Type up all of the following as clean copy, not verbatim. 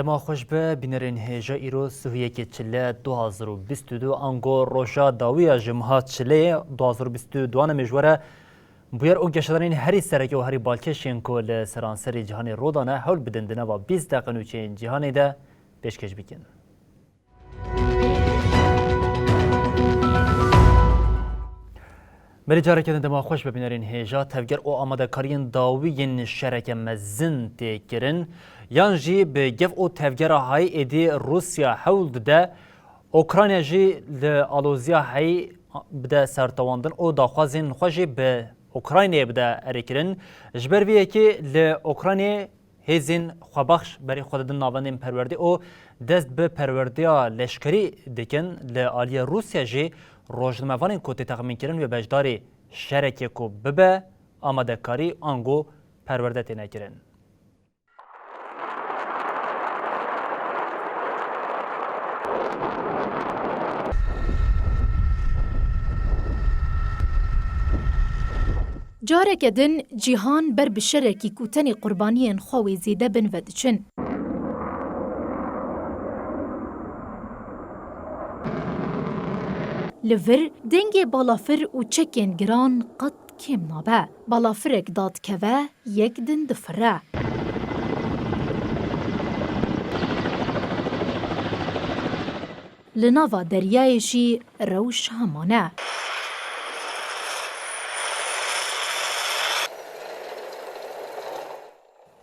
دما خوش به بینرین هجا ایرو سویه که چله 2022 انگو روشا داویا جمهات چله 2022 مجوره بویر او گشترین هری سرکی و هری بالکشین که لسرانسری جهانی رودانه حول بدندنه و 20 دقیقه نوچین جهانی ده پیشکش بکن. بری جاره که دما خوش به بینرین هجا تفگر او آماده کارین داویین شرک مزن تکرن یان جی به گف او تفگر های ایدی روسیا حول ده اوکراینیا جی لآلوزیا های بده سرطواندن او داخوازین خوشی به اوکراینیا بده ارکرن جبر ویه که لأوکراینیا هزین خوابخش بری خوددن ناوندین پرورده او دست به پروردیا لشکری دکن لآلیا روسیا جی روزنامه‌وان کوتی تخمین کردن و بجداری شرکتی کو ببه آماده کاری آنگو پرورده تینه کردن. جارك دن جيهان بر بشركي كوتني قربانيين خواوي زيده بن ودچن. لفر دنگ بالافر و چکین گران قد کم نابه. بالافرک داد کوه یک دن دفره. لناوا دریایشی روش همانه.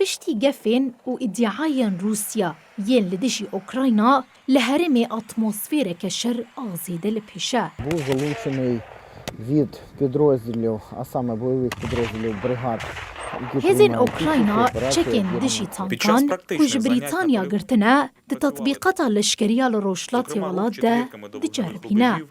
پشتی گفین و ادعاین روسیا ین لدشی اوکراینا لهرم اتمسفیر کشر آزیده لپیشه. Був залучений від підрозділів, а саме бойових підрозділів бригад. هزین اوکراینا چکین دشی تانکان کج بریتانیا گرتنه ده تطبیقات لشکریال روشلاتی ولاد ده ده جربینه.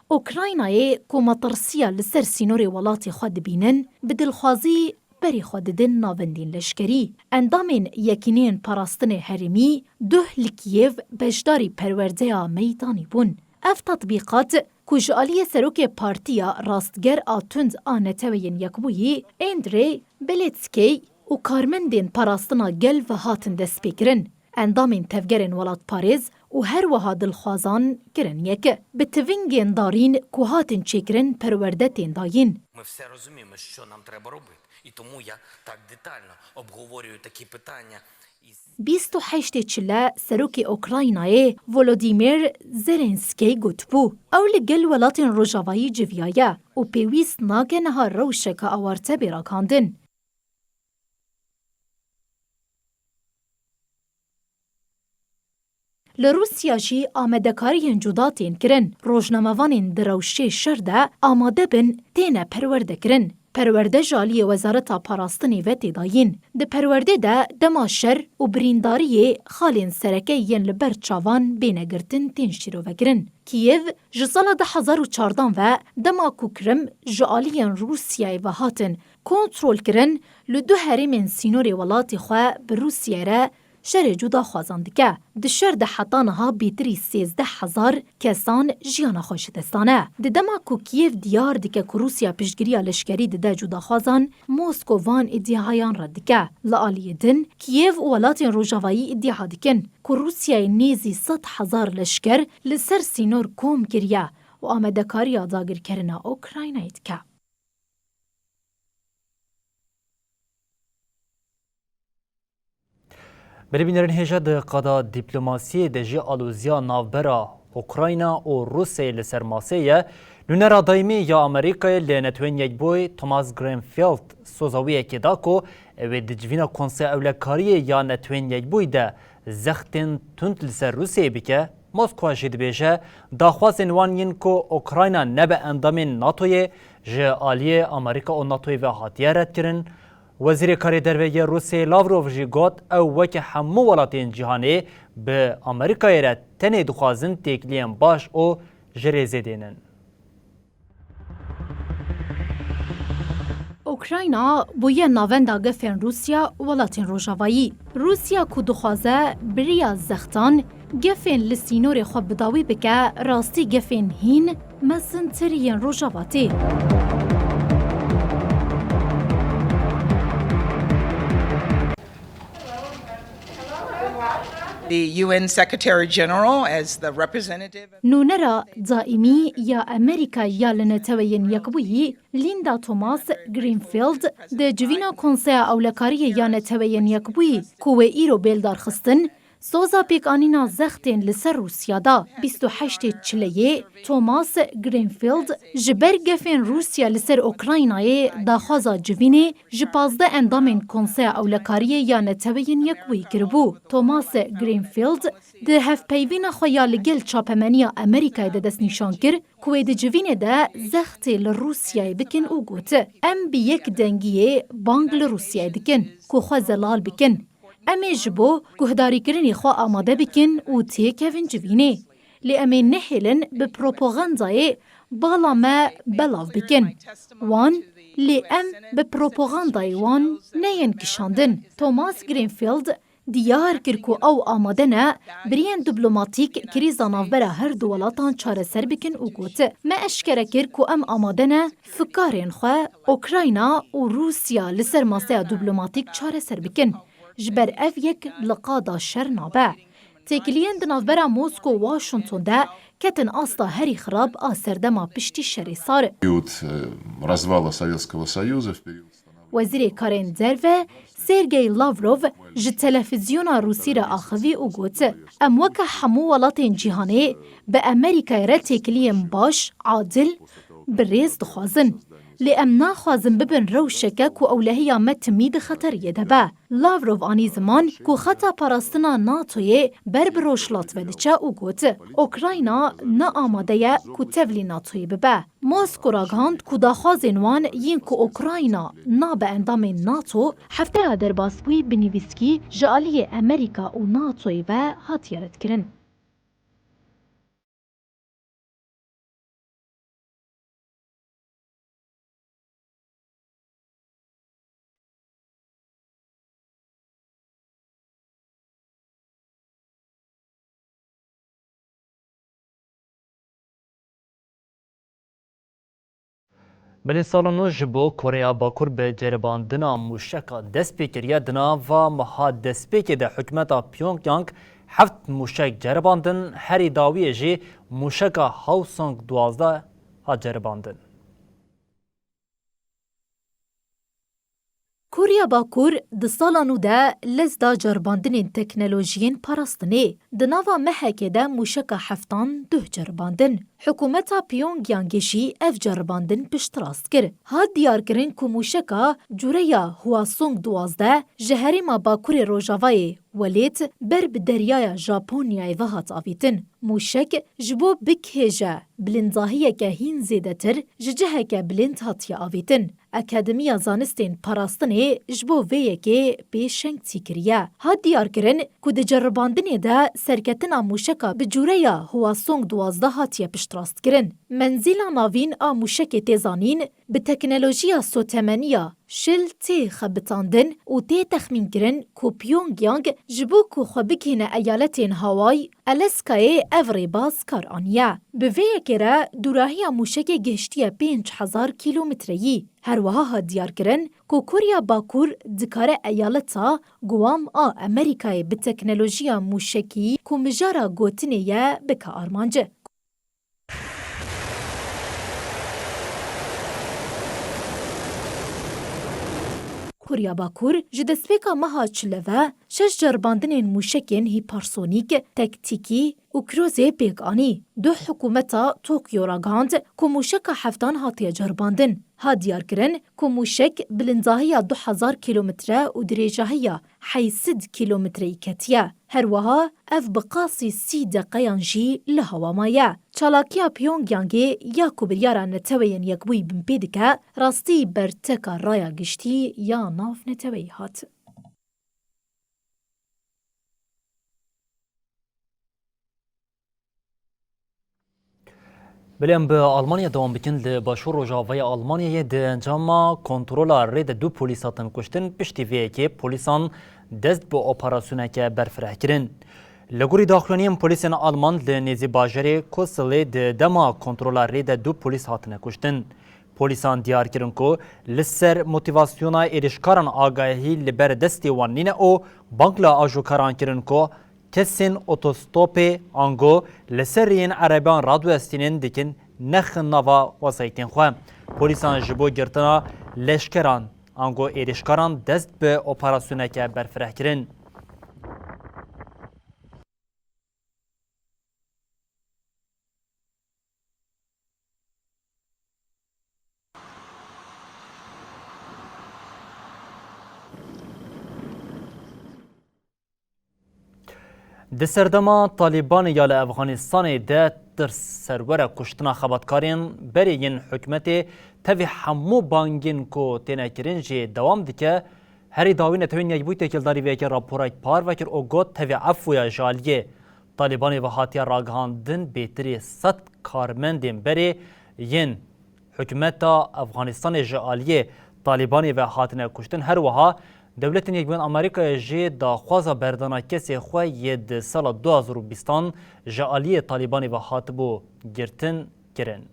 اوکراینای که مطرسیا لسر سینوری ولاتی خود بینن بدلخوازی بری خود دن ناوندین لشکری. اندامین یکینین پاراستن هرمی ده لکیف بجداری پرورده میدانی بون. اف تطبیقات کجالی سروک پارتیا راستگر آتوند آنتوین یکبویی اندری بلیتسکی و کارمندین پاراستنا گل و هاتن دست بگرن. اندامین تفگرن ولات پاریز و هر وها دلخوازان کرن یک به توینگین دارین که هاتن چکرن پروردتین داین. Ми все розуміємо, що нам треба робити. І тому я так детально обговорюю такі питання. 28 چله سروک اوکراینای ولودیمیر زلنسکی گوت بو. او لگل ولاتین روژاوایی جویایه و پیویست ناگه ها روشک آوارته براکاندن. لروسیا جی آماده کارین جداتین کرن. روزنامه‌وانین دروشه شرده آماده بن تینه پرورده کرن. پرورده جالی وزارت پاراستنی و تداین. ده پرورده ده دما شر و برینداری خالین سرکه ین لبر چاوان بینه گرتن تین شیرو وگرن. کیف جسال 2014 و دما کوکرم جالیان روسیای و هاتن کنترول کرن لدو هرمین سینوری ولاتی خواه بر روسیه را شر جدا خوازاندکه. ده شر ده حتانها بیتری 13,000 کسان جیانا خوش دستانه. ده دما کو کیف دیار دکه که روسیا پشگیری لشکری ده جدا خوازان موسکووان ادعایان را دکه. لعالی دن کیف ولاتین روژاوایی ادعا دکن که روسیا نیزی 100,000 لشکر لسر سینور کوم گریه و آمده کاری آداگر کرنا اوکراینای دکه. بربینرین هجا ده قدا دیپلماسی ده جی آلوزیا ناوبرا اوکراینا و روسیه لسر ماسیه لونرا دایمی یا امریکای لنتوین یک بوی توماس گرینفیلد سوزاویه که دا که و دجوینا کنسه اولکاری یا نتوین یک بوی ده زختین تند لسر روسیه بکه موسکوا جی دبیجه داخوازن وان ین کو اوکراینا نبه اندامین ناتوی جه آلیه امریکا و ناتوی و هاتیه رد کرن. وزیر کاری درویه روسی لاوروف جی گوت او وکی همو ولاتین جهانی به امریکای رد تنه دخوازن تکلیم باش او جریزه دینن. اوکراینا بویه ناوندا گفن روسیا ولاتین روژاوایی. روسیا کو دخوازه بریا زختان گفن لسینور خواب بداوی بکه راستی گفن هین مزن ترین روژاواتی. The UN Secretary General as the representative. نونرا دائمی یا امریکا یا لنتوین یکبویی لیندا توماس گرینفیلد ده جوینا کنسیا اولکاری یا نتوین یکبویی کوه ایرو بیلدار خستن سوزا پیکانینا زختین لسر روسیا دا 28 چلیه توماس گرینفیلد جبر گفین روسیا لسر اوکراینای داخوازا جوینه جپازده اندامین کنسیا اولکاری یا نتوین یکبویی کربو. توماس گرینفیلد ده هف پیوین خویا لگل چاپمنیا امریکای ده دست نیشان کر کوه ده جوینه ده زختی لروسیای بکن او گوت ام بی یک دنگیه بانگ لروسیای دکن کو خواه زلال بکن. امی جبو گهداری کرنی خواه آماده بکن و تی کوین جوینه. لی امی نهیلن به پروپاگاندای بالا ما بلاو بکن. وان لی ام به پروپاگاندای وان نین کشاندن. توماس گرینفیلد دیار کرکو او آماده نه برین دیپلماتیک کریزا نافبرا هر دولتان چاره سر بکن او گوت. ما اشکره کرکو ام آماده نه فکارین خواه اوکراینا و روسیا لسر ماسه دیپلماتیک چاره سر بکن. جبر اف یک لقادا شر نابه. تکلین دنافبرا موسکو و واشنطن ده کتن آستا هری خراب آسردما پشتی شری سار. وزیر کارین درو سرگی لاوروف جه تلفزیون روسی را آخوی او گوت ام وکه همو ولاتین جیهانه به امریکای را تکلیم باش عادل بریز دخوازن. لی ام ناخوازن ببن روشکه کو اولهی متمید خطریه دبه. لاوروف آنی زمان کو خطا پاراستنا ناتوی بر بروشلات ودچه او گوت اوکراینا نا آماده کو تولی ناتوی ببه. موسکو راگاند کو داخوازن وان ین کو اوکراینا نا به اندام ناتو هفته در باسبوی بنویسکی جالی امریکا و ناتوی و هاتیارت کرن. بله سالانو جبو کره باکور به جرباندنا موشکا دست پیکریه دنا و مها دست پیک ده حکمتا پیونگ یانگ 7 موشک جرباندن هری داویه جی موشکا هاوسانگ 12 ها جرباندن. کوریا باکور د سالانو ده لزدا جرباندن تکنولوژیین پاراستنه. دناوا محکه ده موشکا هفتان 2 جرباندن. حکومتا پیونگ یانگشی اف جرباندن پشت راست کر. ها دیار کرن که موشکا جوریا هواسونگ 12 جهری ما باکور روژاوای ولیت بر بدریای ژاپونیای و هات آویتن. موشک جبو بکهجه بلنداهیه که هین زیده تر ججه که بلند هاتیا آویتن. اکادمیا زانستین پاراستنه جبو ویه که پیشنگ تیکریه. ها دیار کرن که ده جرباندنه ده سرکتنا موشکا بجوریا هواسونگ 12 هاتیا پشت راست کرن. منزیلا ناوین آ موشک تیزانین به تکنولوژیا سوتمنیا شل تی خبتاندن و تی تخمین کرن کو پیونگ یانگ جبو کو خوبکین ایالتین هاوای الاسکای اوری باز کار آنیا. به ویه کرا دوراهی موشک گشتی 5000 کیلومتری. هر وها ها دیار کرن کو کوریا باکور دکاره ایالتا گوام آ امریکای به تکنولوژیا موشکی کو مجارا گوتنیه بکا آرمانجه. کوریا باکور جدسپیکا مها چلوه شش جرباندنên موشکên هیپرسونیک تکتیکی û krozê pêkanî. Du hikûmeta Tokyo ra gihand ku mûşeka heftan hatiye cerbandin. Ha diyarkirin ku mûşek bilindahiya 2000 kilometre û dirêjahiya 80 kilometreyî ketiye. Her wiha ev bi qasî 30 deqeyan jî li hewa maye. Çalakiya Pyongyangê ya ku biryara neteweyên yekbûyî bin pê dike, rastî berteka raya giştî ya nav neteweyî hat. بلیم به آلمانیا دوام بکن لی باشور روژاوی آلمانیای ده انجام کنترولا رید دو پولیساتن کشتن پشتی وی که پولیسان دست به اپراسیونه که برفره کرن. لگوری داخلانیم پولیسین آلمان لی نیزی باجری کسلی ده دما کنترولا رید دو پولیس هاتنه کشتن. پولیسان دیار کرن که لسر موتیواسیونا ایرشکاران آگاهی لبر دستی وانینه او بانکلا آجوکاران کرن که kesin otostopê ango li seriyên Ereban radyoestînên dikin nexin nava wesaytên xwe. Polîsan ji bo girtina leşkeran ango êrişkaran dest bi operasyoneke berfireh kirin. Di serdema Talîbanê ya li Efxanistanê de serwera kuştina xebatkarên berê yên hikûmetê tevî hemû bangên ku têne kirin jê dewam dike. Herî dawî netewên yekbûyî têkildarî veke rapora par vekir û got tevî efûya jaliyê. Talîbanê ve hatiye ragihandin bêtirî 100 karmendên berê yên hikûmeta Efxanistanê ji aliyê Talîbanê ve hatine kuştin. Her wiha Devletên Yekbûyên Amerîkayê jê daxwaza berdana kesê xwe yê di sala 2020 ji aliyê Talîbanê ve hatibû girtin kirin.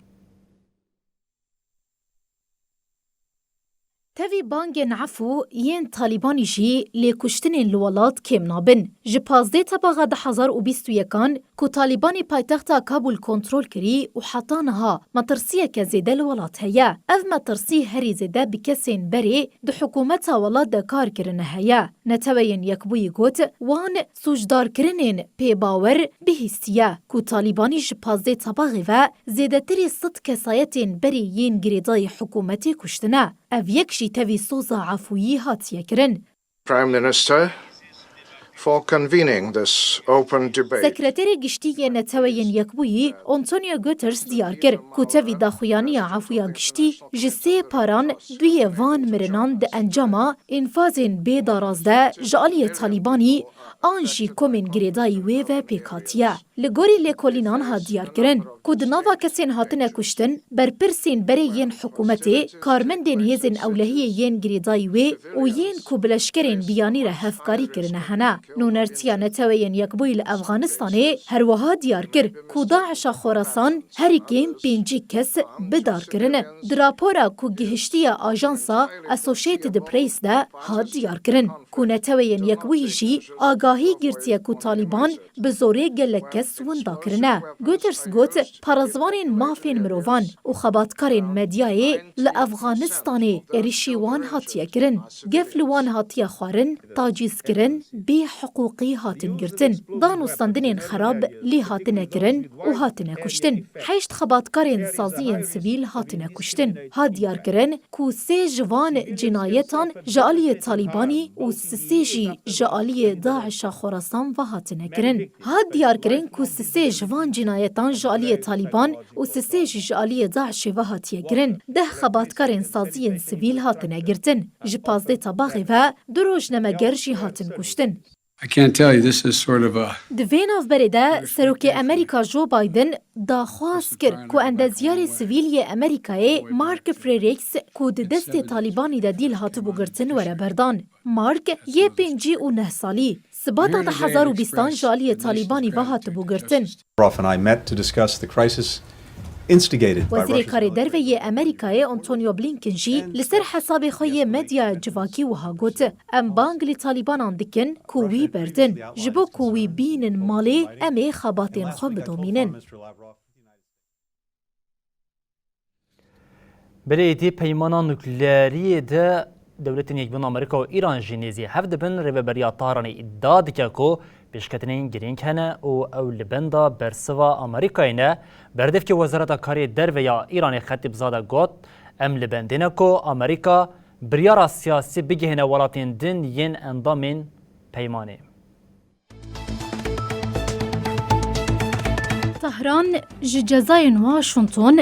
Tevî bangên efû yên Talîbanî jî lêkuştinên li welat kêm nabin. Ji 15 tebaxa 2021 ku Talîbanê paytexta Kabul kontrol kirî û heta niha metirsiyeke zêde li welat heye. Ev metirsî herî zêde bi kesên berê di hikûmeta welat de kar kirine heye. Neteweyên Yekbûyî got wan sûcdarkirinên pêbawer bihîstiye ku Talîbanî ji 15 tebaxê ve zêdetirî 100 kesayetên berê yên girêdayê hikûmetê kuştine. Ev yek jî tevî soza efûyî hatiye kirin. Prime Minister, for convening this open debate. Sekreterê Giştî Neteweyên Yekbûyî Antonio Guterres diyar kir ku tevî daxuyaniya efûya giştî ji sê paran duyê van mirinan di encama infazên bêdaraz de ji aliyê Talîbanî an jî komên girêdayî wê ve pêkhatiye. Li gorî lêkolînan hat diyar kirin ku di nava kesên hatine kuştin, berpirsên berê yên hikûmetê, karmendên hêzên ewlehiyê yên girêdayî wê û yên ku bi leşkerên biyanî re hevkarî kirine hene. Nûnertiya Neteweyên Yekbûyî li Efxanistanê her wiha diyar kir ku Daişa Xorasan herîkên 5 kes bidarkirin. Di rapora ku gihiştiya ajansa Associated Press de hat diyar kirin ku Neteweyên Yekbûyî jî agahî girtiye ku Talîban bi zorê gelek kes winda kirine. Guterres got parezvanên mafên mirovan û xebatkarên medyayê li Efxanistanê êrişî wan hatiye kirin. Gef li wan hatiye xwarin, tacîzkirin, bê hiqûqî hatin girtin. Dan û standinên xerab lê hatine kirin û hatine kuştin. 8 xebatkarên saziyên sivîl hatine kuştin. Ha diyar kirin ku 3 ji van cinayetan ji aliyê Talîbanî û 3 jî ji aliyê Daişa Xorasan ve hatine kirin. Ha diyar kirin ku 3 ji van cinayetan ji aliyê Talîban û 3 jî ji aliyê Daişê ve hatiye kirin. 10 xebatkarên saziyên sivîl hatine girtin. Ji 15 tebaxê ve 2 rojnameger jî hatin kuştin. I can't tell you, this is sort of a... Di vê navberê de Serokê Amerîka Joe Biden daxwaz kir ku endezyarê sivîliyê Amerîkayê Mark Fredericks ku di destê Talîbanî de dîl hatibû girtin were berdan. Mark yê 5 û 9 salî. Sibata 2020 ji aliyê Talîbanî ve hatibû girtin. And I met to discuss the crisis instigated by Wezîrê Russia. Karê Derveyê Amerîkayê Antonio Blinken jî li ser hesabê xwe yê medyaya civakî wiha got em bang li Talîbanan dikin ku wî berdin ji bo ku wî bînin malê em ê xebatên xwe bidomînin. Berê êdî peymana nukleriyê de دولتین یک بین آمریکا و ایران جنیزی هفت بن ریبریا طهرانی ادعا دکه کو پیشکتنین گرینگ هنه و او لبندا برسوا آمریکای نه بردف که وزارت کاری در و یا ایران خطیب زاده گوت ام لبندینه کو آمریکا بریارا سیاسی بگهنه ولاتین دن ین اندامین پیمانه. طهران جزاین واشنطن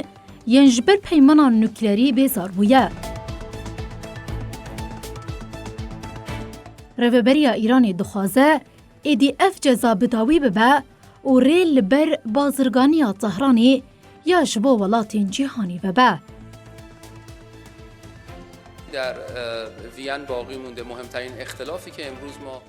ینجبر پیمانا نوکلری بیزار بویه. روبریا ایرانی دخوازه EDF جزا بداوی ببه و ریل بر بازرگانی طهرانی یا جبو ولاتین جهانی ببه. در وین باقی مونده مهمترین اختلافی که امروز ما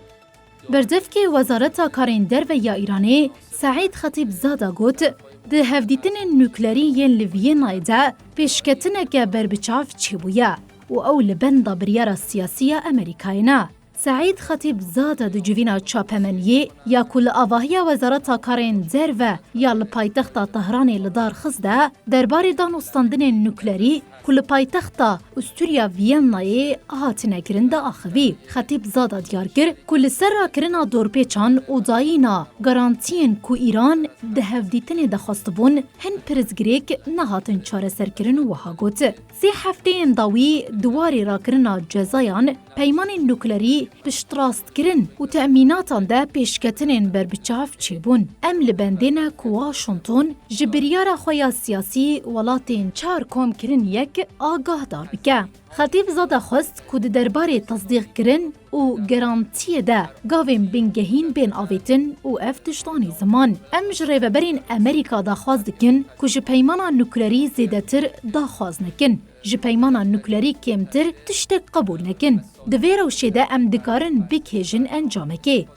بردف که وزارت کارین در و یا ایرانی سعید خطیب زاده گوت ده هفدیتن نوکلری ین لویه ده پیشکتنه که بربچاف چی بویه و او لبندا بریار سیاسی امریکاینا. سعید خطیب زاده دو جوینا چاپمنیه یا کل آواهی وزارت کارین در و یا لپایتخت طهرانی لدار خزده درباره دانستاندن نوکلری کل پایتخت استوریا وینای هاتنه کرنده آخوی. خطیب زاده دیار کر کل سر را کرنا دورپیچان و دایینا گارانتین کو ایران ده هفدیتن دخواستبون هن پرزگریک نهاتن چاره سر کرن و ها گوت. 3 هفته انداوی دواری را کرنا جزایان پیمان نوکلری پشتراست کرن و تأمیناتان ده پیشکتنین بربچاف چیبون. ام لبندین کو واشنطن جبریار خویا سیاسی ولاتین چار کوم کرن یک آگاه دار بکه. خطیب زاده خواست که درباره تصدیق کرن و گرانتی ده گاویم بینگهین بین آویتن و افتشتانی زمان. ام جره برین امریکا دا خواست دکن که جپیمانا نوکلری زیده تر دا خواست نکن. جپیمانا نوکلری کمتر تشتک قبول نکن. دویر و شده ام دکارن بکیجن انجامه که.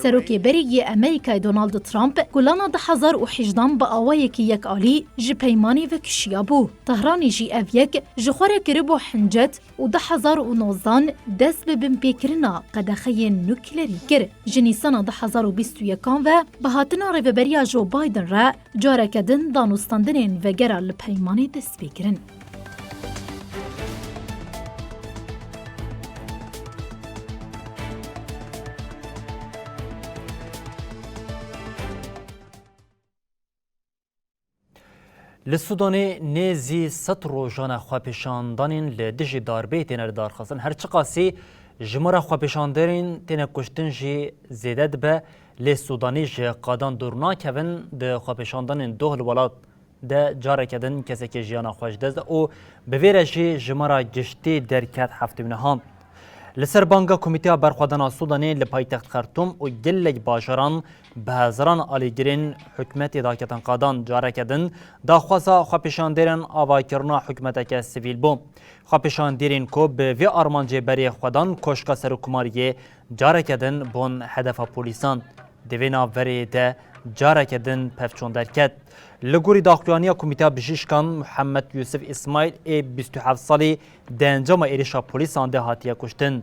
سروکی بریگی امریکای دونالد ترامپ گلانا 2018 با آوایی که یک آلی جی پیمانی و کشیا بو. طهرانی جی اف یک جخوره کربو حنجت و 2019 دست به بمپیکرنا قدخه نوکلری کر. جنیسان 2021 و بهاتنا ریوبریا جو بایدن را جارکدن دانستاندن و گره لپیمانی دست بکرن. لسودانی نیزی ست روزانه خواپیشاندانین لدیجی داربه تینر دارخواستن هر چقاسی جمهور خواپیشاندارین تینر کشتن جی زیدد به لسودانی جی قادان دورنا کهون ده خواپیشاندانین دوهل ولاد ده جاره کدن کسی که جیانا خوش دزد او بویره جی جمهور گشتی درکت هفته بینهام. لسر بانگا کمیته برخوادن سودانی لپایتخت خرطوم و گلگ باجران به هزاران آلیگرین حکمت داکتن قادان جاره کدن داخوازا خواپیشاندرین آوا کرنا حکمت که سیویل بوم. خواپیشاندرین کو به وی آرمانجه بری خودان کشکا سرکماریه جاره کدن بون هدف پولیسان. دوینا وری ده جاره کدن پفچون درکت. لگوری داخلیانی کمیته بجیشکان محمد یوسف اسماعیل 27 سالی ده انجام ایریشا پولیسان ده هاتیه کشتن.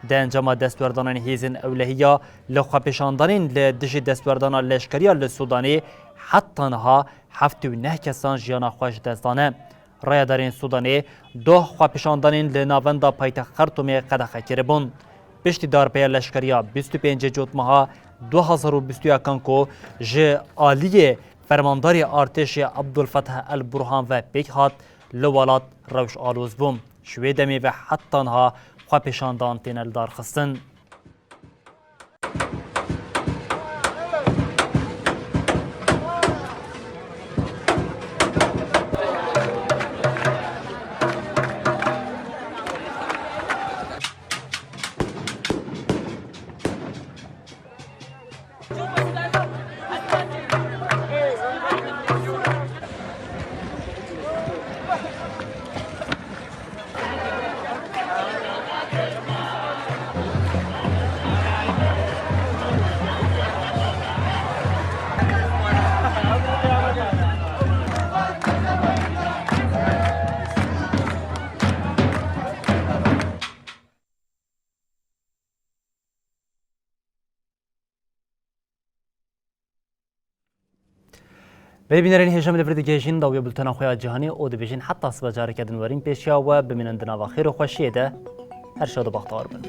ده انجام دستوردانان هیزن اولهیا لخواپیشاندانین لدجی دستوردانان لشکریا لسودانی حتی نها 79 کسان جیانا خوش دستانه. رایدارین سودانی دو خواپیشاندانین لناوندا پایتخت خرطوم قدخه کربون. پشتی دارپیا لشکریا 25 جوتمها 2021 کو ج آلیه فرمانداری ارتش عبدالفتح البرهان و پیک هات لولات روش آلوز بوم. شویدمی و حتی انها خواپیشاندان تینل دار خستن. ببینرین هجام لفرد گیجین داوی بلتنا خویا جهانی او دبیجین حتی سبجار کردن ورین پیشیا و بمینن دنا و خیر و خوشیه ده هر شاد و بختار بن